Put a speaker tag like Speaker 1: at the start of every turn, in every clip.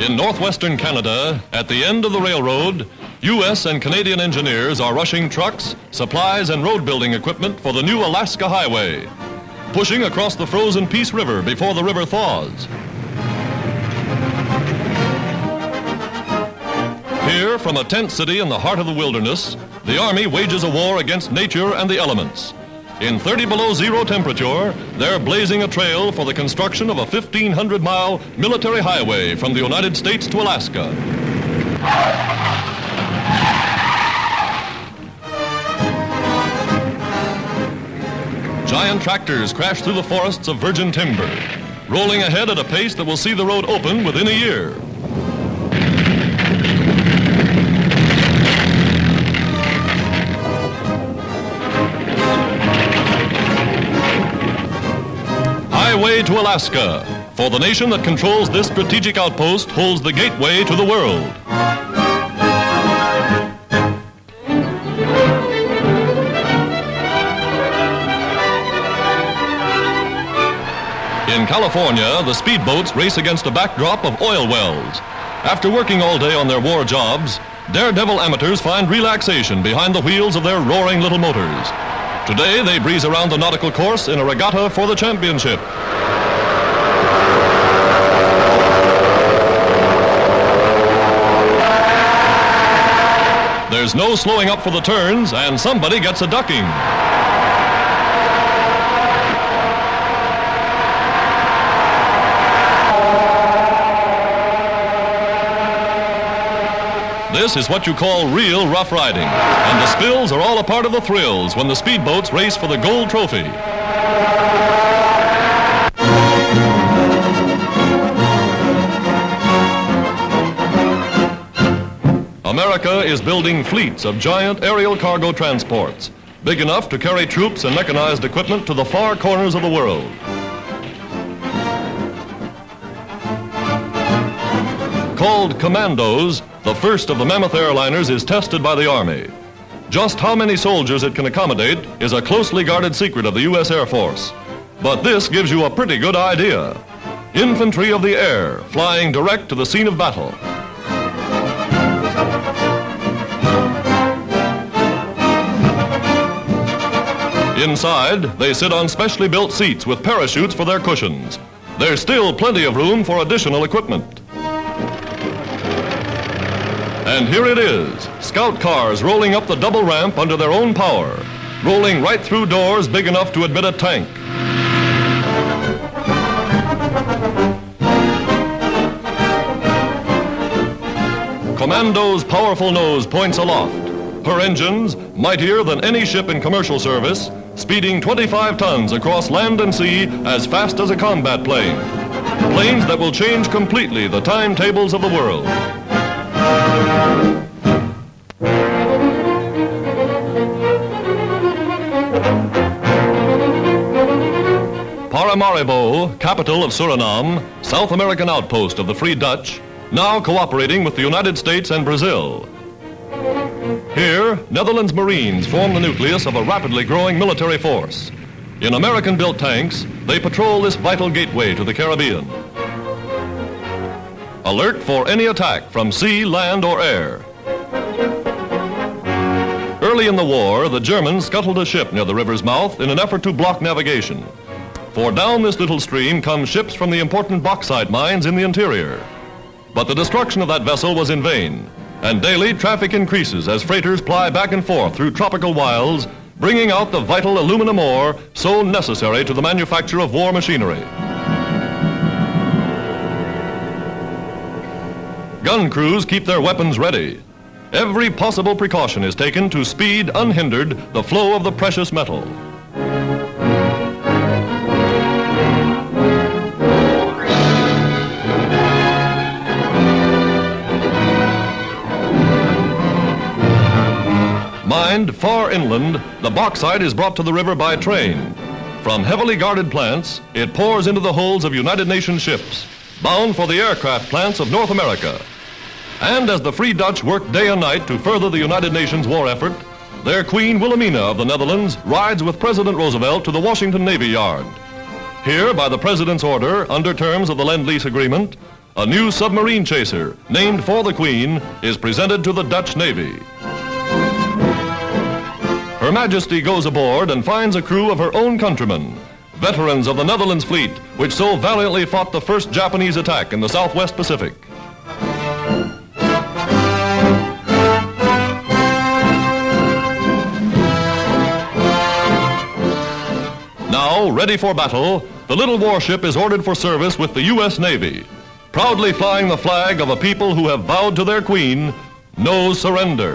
Speaker 1: In northwestern Canada, at the end of the railroad, U.S. and Canadian engineers are rushing trucks, supplies, and road building equipment for the new Alaska Highway, pushing across the frozen Peace River before the river thaws. Here, from a tent city in the heart of the wilderness, the Army wages a war against nature and the elements. In 30 below zero temperature, they're blazing a trail for the construction of a 1,500-mile military highway from the United States to Alaska. Giant tractors crash through the forests of virgin timber, rolling ahead at a pace that will see the road open within a year. Highway to Alaska, for the nation that controls this strategic outpost holds the gateway to the world. In California, the speedboats race against a backdrop of oil wells. After working all day on their war jobs, daredevil amateurs find relaxation behind the wheels of their roaring little motors. Today, they breeze around the nautical course in a regatta for the championship. There's no slowing up for the turns, and somebody gets a ducking. This is what you call real rough riding, and the spills are all a part of the thrills when the speedboats race for the gold trophy. America is building fleets of giant aerial cargo transports, big enough to carry troops and mechanized equipment to the far corners of the world. Called Commandos, the first of the mammoth airliners is tested by the Army. Just how many soldiers it can accommodate is a closely guarded secret of the U.S. Air Force. But this gives you a pretty good idea. Infantry of the air, flying direct to the scene of battle. Inside, they sit on specially built seats with parachutes for their cushions. There's still plenty of room for additional equipment. And here it is, scout cars rolling up the double ramp under their own power, rolling right through doors big enough to admit a tank. Commando's powerful nose points aloft. Her engines, mightier than any ship in commercial service, speeding 25 tons across land and sea as fast as a combat plane. Planes that will change completely the timetables of the world. Paramaribo, capital of Suriname, South American outpost of the Free Dutch, now cooperating with the United States and Brazil. Here, Netherlands Marines form the nucleus of a rapidly growing military force. In American-built tanks, they patrol this vital gateway to the Caribbean. Alert for any attack from sea, land, or air. Early in the war, the Germans scuttled a ship near the river's mouth in an effort to block navigation. For down this little stream come ships from the important bauxite mines in the interior. But the destruction of that vessel was in vain, and daily traffic increases as freighters ply back and forth through tropical wilds, bringing out the vital aluminum ore so necessary to the manufacture of war machinery. Gun crews keep their weapons ready. Every possible precaution is taken to speed unhindered the flow of the precious metal. Mined far inland, the bauxite is brought to the river by train. From heavily guarded plants, it pours into the holds of United Nations ships, bound for the aircraft plants of North America. And as the Free Dutch work day and night to further the United Nations war effort, their Queen Wilhelmina of the Netherlands rides with President Roosevelt to the Washington Navy Yard. Here, by the President's order, under terms of the Lend-Lease Agreement, a new submarine chaser, named for the Queen, is presented to the Dutch Navy. Her Majesty goes aboard and finds a crew of her own countrymen, veterans of the Netherlands fleet, which so valiantly fought the first Japanese attack in the Southwest Pacific. Now, ready for battle, the little warship is ordered for service with the U.S. Navy, proudly flying the flag of a people who have vowed to their Queen, no surrender.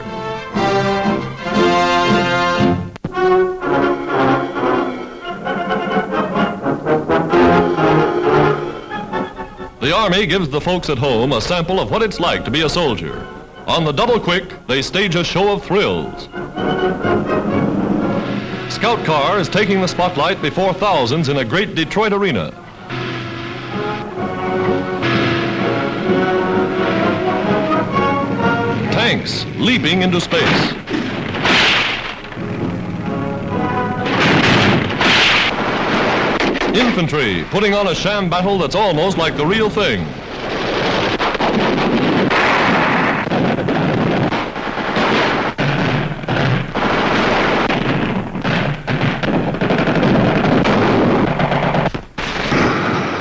Speaker 1: The Army gives the folks at home a sample of what it's like to be a soldier. On the double quick, they stage a show of thrills. Scout car is taking the spotlight before thousands in a great Detroit arena. Tanks leaping into space. Infantry putting on a sham battle that's almost like the real thing.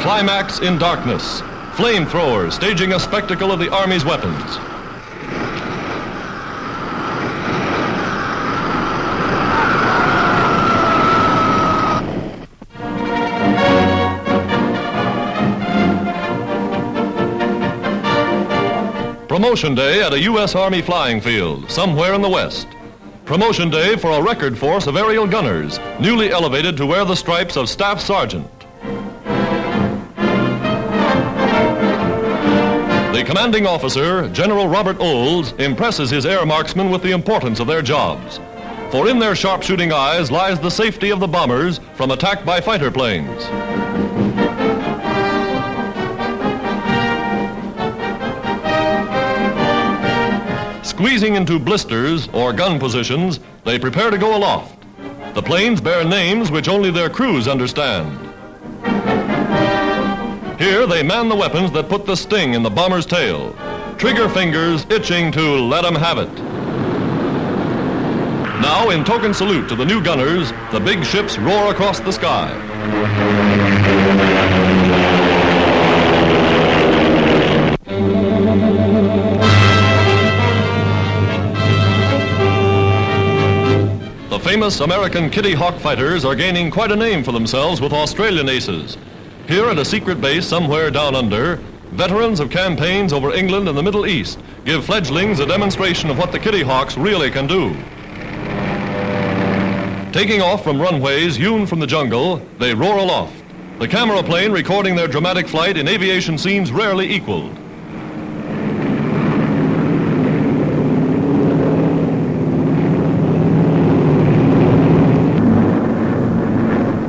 Speaker 1: Climax in darkness. Flamethrowers staging a spectacle of the Army's weapons. Promotion day at a U.S. Army flying field, somewhere in the West. Promotion day for a record force of aerial gunners, newly elevated to wear the stripes of Staff Sergeant. The commanding officer, General Robert Olds, impresses his air marksmen with the importance of their jobs. For in their sharpshooting eyes lies the safety of the bombers from attack by fighter planes. Squeezing into blisters or gun positions, they prepare to go aloft. The planes bear names which only their crews understand. Here they man the weapons that put the sting in the bomber's tail, trigger fingers itching to let 'em have it. Now, in token salute to the new gunners, the big ships roar across the sky. The famous American Kitty Hawk fighters are gaining quite a name for themselves with Australian aces. Here at a secret base somewhere down under, veterans of campaigns over England and the Middle East give fledglings a demonstration of what the Kitty Hawks really can do. Taking off from runways hewn from the jungle, they roar aloft, the camera plane recording their dramatic flight in aviation scenes rarely equaled.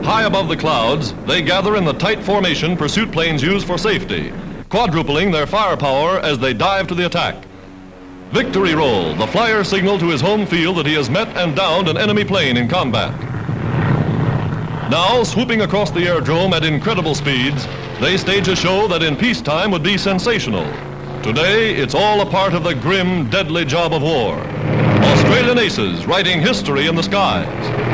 Speaker 1: High above the clouds, they gather in the tight formation pursuit planes use for safety, quadrupling their firepower as they dive to the attack. Victory roll, the flyer signal to his home field that he has met and downed an enemy plane in combat. Now, swooping across the aerodrome at incredible speeds, they stage a show that in peacetime would be sensational. Today, it's all a part of the grim, deadly job of war. Australian aces writing history in the skies.